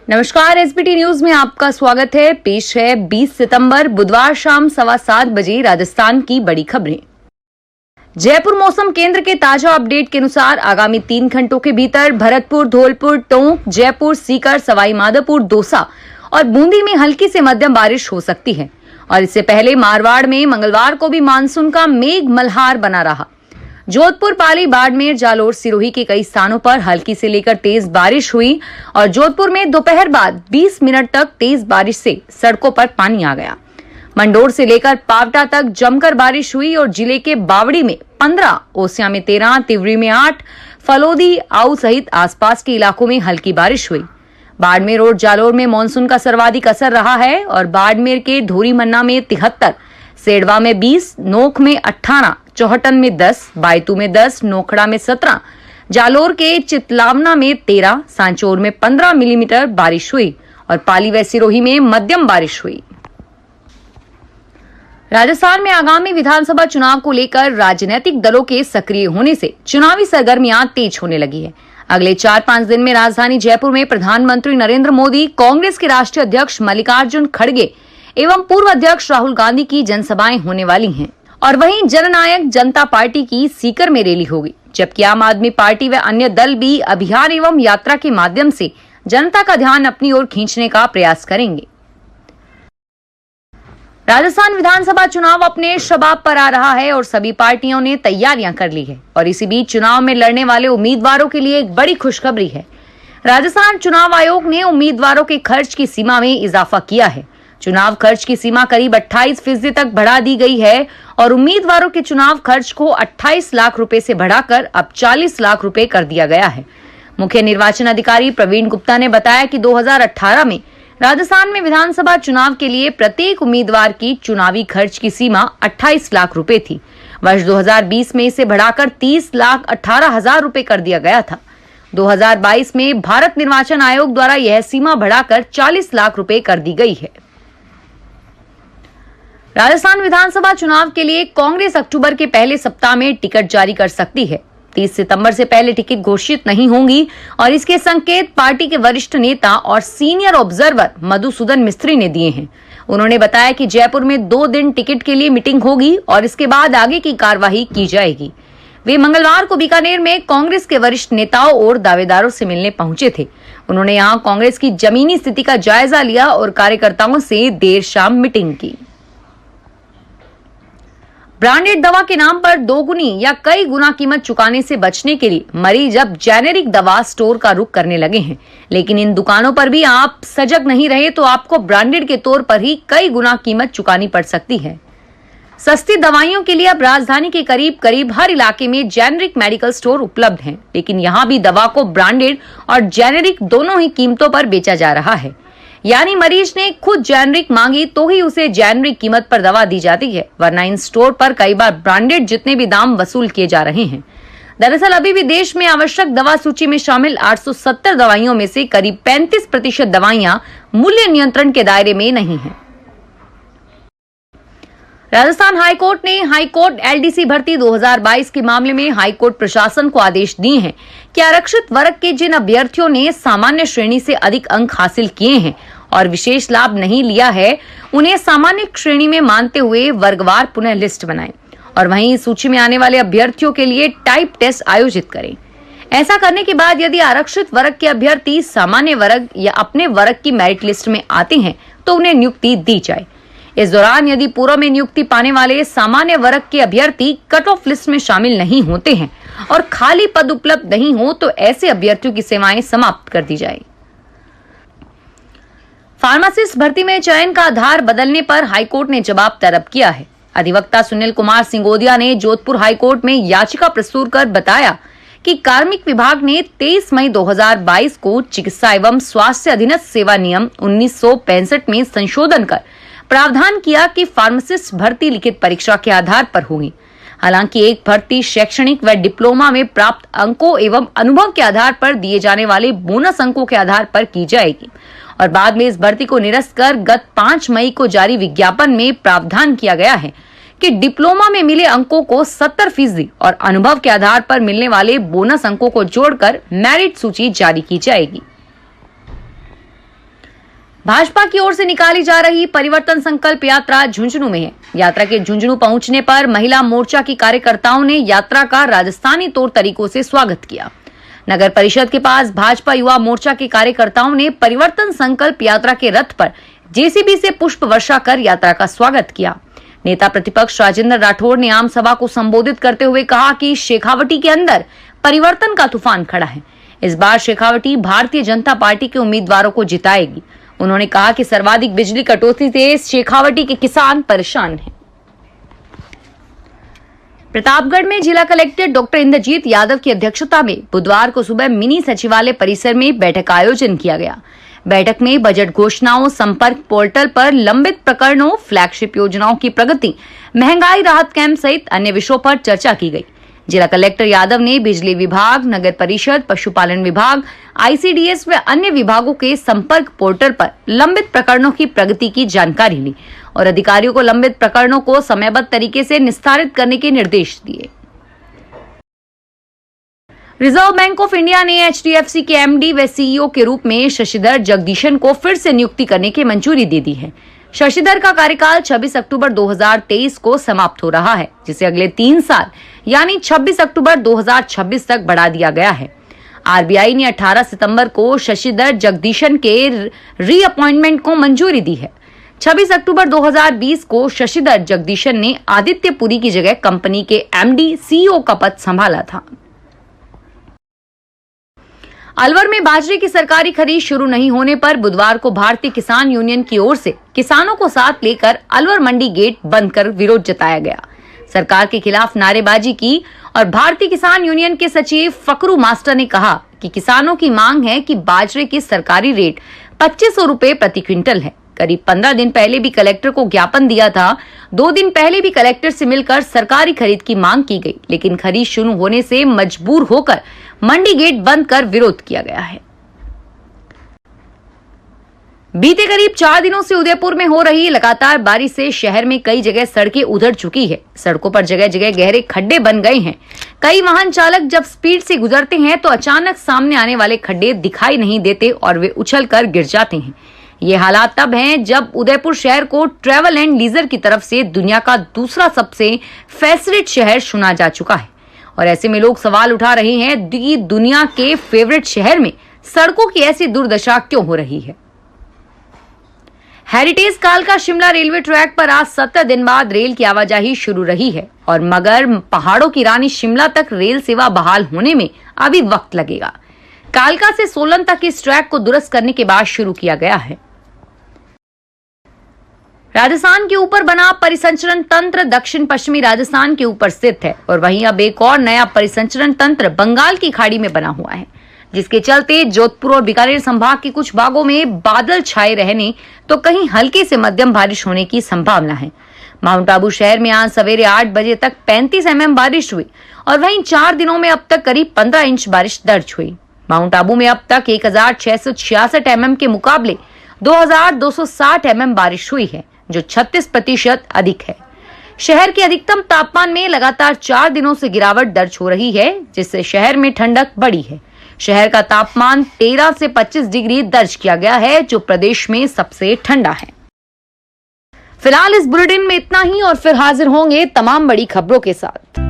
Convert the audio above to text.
नमस्कार, SBT news में आपका स्वागत है। पेश है 20 सितंबर बुधवार शाम 7:15 बजे राजस्थान की बड़ी खबरें। जयपुर मौसम केंद्र के ताजा अपडेट के अनुसार आगामी 3 घंटों के भीतर भरतपुर, धौलपुर, टोंक, जयपुर, सीकर, सवाई माधोपुर, दौसा और बूंदी में हल्की से मध्यम बारिश हो सकती है। और इससे पहले मारवाड़ में मंगलवार को भी मानसून का मेघ मल्हार बना रहा। जोधपुर, पाली, बाड़मेर, जालोर, सिरोही के कई स्थानों पर हल्की से लेकर तेज बारिश हुई और जोधपुर में दोपहर बाद 20 मिनट तक तेज बारिश से सड़कों पर पानी आ गया। मंडोर से लेकर पावटा तक जमकर बारिश हुई और जिले के बावड़ी में 15, ओसिया में 13, तिवरी में 8, फलोदी, आऊ सहित आसपास के इलाकों में हल्की बारिश हुई। बाड़मेर और जालोर में मानसून का सर्वाधिक असर रहा है और बाड़मेर के धोरीमन्ना में 73, सेडवा में 20, नोख में 18, चौहटन में 10, बायतू में 10, नोखड़ा में 17, जालोर के चितलावना में 13, सांचौर में 15 मिलीमीटर बारिश हुई और पाली व सिरोही में मध्यम बारिश हुई। राजस्थान में आगामी विधानसभा चुनाव को लेकर राजनीतिक दलों के सक्रिय होने से चुनावी सरगर्मियां तेज होने लगी है। अगले 4-5 दिन में राजधानी जयपुर में प्रधानमंत्री नरेंद्र मोदी, कांग्रेस के राष्ट्रीय अध्यक्ष मल्लिकार्जुन खड़गे एवं पूर्व अध्यक्ष राहुल गांधी की जनसभाएं होने वाली हैं। और वहीं जननायक जनता पार्टी की सीकर में रैली होगी, जबकि आम आदमी पार्टी व अन्य दल भी अभियान एवं यात्रा के माध्यम से जनता का ध्यान अपनी ओर खींचने का प्रयास करेंगे। राजस्थान विधानसभा चुनाव अपने शबाब पर आ रहा है और सभी पार्टियों ने तैयारियां कर ली है। और इसी बीच चुनाव में लड़ने वाले उम्मीदवारों के लिए एक बड़ी खुशखबरी है। राजस्थान चुनाव आयोग ने उम्मीदवारों के खर्च की सीमा में इजाफा किया है। चुनाव खर्च की सीमा करीब 28% तक बढ़ा दी गई है और उम्मीदवारों के चुनाव खर्च को 28 लाख रुपए से बढ़ाकर अब 40 लाख रुपए कर दिया गया है। मुख्य निर्वाचन अधिकारी प्रवीण गुप्ता ने बताया कि 2018 में राजस्थान में विधानसभा चुनाव के लिए प्रत्येक उम्मीदवार की चुनावी खर्च की सीमा 28 लाख रुपए थी। वर्ष 2020 में इसे बढ़ाकर 30,18,000 रुपए कर दिया गया था। 2022 में भारत निर्वाचन आयोग द्वारा यह सीमा बढ़ाकर 40 लाख रुपए कर दी गई है। राजस्थान विधानसभा चुनाव के लिए कांग्रेस अक्टूबर के पहले सप्ताह में टिकट जारी कर सकती है। 30 सितंबर से पहले टिकट घोषित नहीं होंगी और इसके संकेत पार्टी के वरिष्ठ नेता और सीनियर ऑब्जर्वर मधुसूदन मिस्त्री ने दिए हैं। उन्होंने बताया कि जयपुर में 2 दिन टिकट के लिए मीटिंग होगी और इसके बाद आगे की कार्यवाही की जाएगी। वे मंगलवार को बीकानेर में कांग्रेस के वरिष्ठ नेताओं और दावेदारों से मिलने पहुंचे थे। उन्होंने यहां कांग्रेस की जमीनी स्थिति का जायजा लिया और कार्यकर्ताओं से देर शाम मीटिंग की। ब्रांडेड दवा के नाम पर दोगुनी या कई गुना कीमत चुकाने से बचने के लिए मरीज अब जेनेरिक दवा स्टोर का रुख करने लगे हैं। लेकिन इन दुकानों पर भी आप सजग नहीं रहे तो आपको ब्रांडेड के तौर पर ही कई गुना कीमत चुकानी पड़ सकती है। सस्ती दवाइयों के लिए अब राजधानी के करीब करीब हर इलाके में जेनेरिक मेडिकल स्टोर उपलब्ध हैं, लेकिन यहाँ भी दवा को ब्रांडेड और जेनेरिक दोनों ही कीमतों पर बेचा जा रहा है। यानी मरीज ने खुद जेनेरिक मांगी तो ही उसे जेनेरिक कीमत पर दवा दी जाती है, वरना इन स्टोर पर कई बार ब्रांडेड जितने भी दाम वसूल किए जा रहे हैं। दरअसल अभी भी देश में आवश्यक दवा सूची में शामिल 870 दवाइयों में से करीब 35% दवाइयां मूल्य नियंत्रण के दायरे में नहीं हैं। राजस्थान हाईकोर्ट ने हाईकोर्ट एलडीसी भर्ती 2022 के मामले में हाईकोर्ट प्रशासन को आदेश दिए हैं कि आरक्षित वर्ग के जिन अभ्यर्थियों ने सामान्य श्रेणी से अधिक अंक हासिल किए हैं और विशेष लाभ नहीं लिया है, उन्हें सामान्य श्रेणी में मानते हुए वर्गवार पुनः लिस्ट बनाएं और वहीं इस सूची में आने वाले अभ्यर्थियों के लिए टाइप टेस्ट आयोजित करें। ऐसा करने के बाद यदि आरक्षित वर्ग के अभ्यर्थी सामान्य वर्ग या अपने वर्ग की मेरिट लिस्ट में आते हैं तो उन्हें नियुक्ति दी जाए। इस दौरान यदि पूर्व में नियुक्ति पाने वाले सामान्य वर्ग के अभ्यर्थी कट ऑफ लिस्ट में शामिल नहीं होते हैं और खाली पद उपलब्ध नहीं हो तो ऐसे अभ्यर्थियों की सेवाएं समाप्त कर दी जाए। फार्मासिस्ट भर्ती में चयन का आधार बदलने पर हाईकोर्ट ने जवाब तलब किया है। अधिवक्ता सुनील कुमार सिंगोदिया ने जोधपुर हाईकोर्ट में याचिका प्रस्तुत कर बताया कि कार्मिक विभाग ने 23 मई 2022 को चिकित्सा एवं स्वास्थ्य अधीनस्थ सेवा नियम 1965 में संशोधन कर प्रावधान किया कि फार्मासिस्ट भर्ती लिखित परीक्षा के आधार पर होगी। हालांकि एक भर्ती शैक्षणिक व डिप्लोमा में प्राप्त अंकों एवं अनुभव के आधार पर दिए जाने वाले बोनस अंकों के आधार पर की जाएगी और बाद में इस भर्ती को निरस्त कर गत 5 मई को जारी विज्ञापन में प्रावधान किया गया है कि डिप्लोमा में मिले अंकों को 70% और अनुभव के आधार पर मिलने वाले बोनस अंकों को जोड़कर मेरिट सूची जारी की जाएगी। भाजपा की ओर से निकाली जा रही परिवर्तन संकल्प यात्रा झुंझुनू में है। यात्रा के झुंझुनू पहुंचने पर महिला मोर्चा की कार्यकर्ताओं ने यात्रा का राजस्थानी तौर तरीकों से स्वागत किया। नगर परिषद के पास भाजपा युवा मोर्चा के कार्यकर्ताओं ने परिवर्तन संकल्प यात्रा के रथ पर जेसीबी से पुष्प वर्षा कर यात्रा का स्वागत किया। नेता प्रतिपक्ष राजेंद्र राठौड़ ने आम सभा को संबोधित करते हुए कहा कि शेखावटी के अंदर परिवर्तन का तूफान खड़ा है। इस बार शेखावटी भारतीय जनता पार्टी के उम्मीदवारों को जिताएगी। उन्होंने कहा कि सर्वाधिक बिजली कटौती से शेखावटी के किसान परेशान हैं। प्रतापगढ़ में जिला कलेक्टर डॉक्टर इंद्रजीत यादव की अध्यक्षता में बुधवार को सुबह मिनी सचिवालय परिसर में बैठक का आयोजन किया गया। बैठक में बजट घोषणाओं, संपर्क पोर्टल पर लंबित प्रकरणों, फ्लैगशिप योजनाओं की प्रगति, महंगाई राहत कैंप सहित अन्य विषयों पर चर्चा की गई। जिला कलेक्टर यादव ने बिजली विभाग, नगर परिषद, पशुपालन विभाग, आईसीडीएस व अन्य विभागों के संपर्क पोर्टल पर लंबित प्रकरणों की प्रगति की जानकारी ली और अधिकारियों को लंबित प्रकरणों को समयबद्ध तरीके से निस्तारित करने के निर्देश दिए। रिजर्व बैंक ऑफ इंडिया ने एचडीएफसी के एमडी व सीईओ के रूप में शशिधर जगदीशन को फिर से नियुक्ति करने की मंजूरी दे दी है। शशिधर का कार्यकाल 26 अक्टूबर 2023 को समाप्त हो रहा है, जिसे अगले 3 साल यानी 26 अक्टूबर 2026 तक बढ़ा दिया गया है। आरबीआई ने 18 सितंबर को शशिधर जगदीशन के रीअपॉइंटमेंट को मंजूरी दी है। 26 अक्टूबर 2020 को शशिधर जगदीशन ने आदित्य पुरी की जगह कंपनी के एमडी सीईओ का पद संभाला था। अलवर में बाजरे की सरकारी खरीद शुरू नहीं होने पर बुधवार को भारतीय किसान यूनियन की ओर से किसानों को साथ लेकर अलवर मंडी गेट बंद कर विरोध जताया गया। सरकार के खिलाफ नारेबाजी की और भारतीय किसान यूनियन के सचिव फकरू मास्टर ने कहा कि किसानों की मांग है कि बाजरे की सरकारी रेट 2500 रुपए प्रति क्विंटल है। करीब 15 दिन पहले भी कलेक्टर को ज्ञापन दिया था। 2 दिन पहले भी कलेक्टर से मिलकर सरकारी खरीद की मांग की गई, लेकिन खरीद शुरू होने से मजबूर होकर मंडी गेट बंद कर विरोध किया गया है। बीते करीब 4 दिनों से उदयपुर में हो रही लगातार बारिश से शहर में कई जगह सड़कें उधड़ चुकी है। सड़कों पर जगह जगह गहरे खड्डे बन गए हैं। कई वाहन चालक जब स्पीड से गुजरते हैं तो अचानक सामने आने वाले खड्डे दिखाई नहीं देते और वे उछलकर गिर जाते हैं। ये हालात तब हैं जब उदयपुर शहर को ट्रैवल एंड लीजर की तरफ से दुनिया का दूसरा सबसे फेवरेट शहर चुना जा चुका है और ऐसे में लोग सवाल उठा रहे हैं कि दुनिया के फेवरेट शहर में सड़कों की ऐसी दुर्दशा क्यों हो रही है। हेरिटेज कालका शिमला रेलवे ट्रैक पर आज 17 दिन बाद रेल की आवाजाही शुरू रही है और मगर पहाड़ों की रानी शिमला तक रेल सेवा बहाल होने में अभी वक्त लगेगा। कालका से सोलन तक इस ट्रैक को दुरुस्त करने के बाद शुरू किया गया है। राजस्थान के ऊपर बना परिसंचरण तंत्र दक्षिण पश्चिमी राजस्थान के ऊपर स्थित है और वहीं अब एक और नया परिसंचरण तंत्र बंगाल की खाड़ी में बना हुआ है, जिसके चलते जोधपुर और बीकानेर संभाग के कुछ भागों में बादल छाए रहने तो कहीं हल्के से मध्यम बारिश होने की संभावना है। माउंट आबू शहर में आज सवेरे 8 बजे तक 35 mm बारिश हुई और वहीं 4 दिनों में अब तक करीब 15 इंच बारिश दर्ज हुई। माउंट आबू में अब तक 1666 mm के मुकाबले 2260 mm बारिश हुई है, जो 36% अधिक है। शहर के अधिकतम तापमान में लगातार 4 दिनों से गिरावट दर्ज हो रही है, जिससे शहर में ठंडक बढ़ी है। शहर का तापमान 13 से 25 डिग्री दर्ज किया गया है, जो प्रदेश में सबसे ठंडा है। फिलहाल इस बुलेटिन में इतना ही और फिर हाजिर होंगे तमाम बड़ी खबरों के साथ।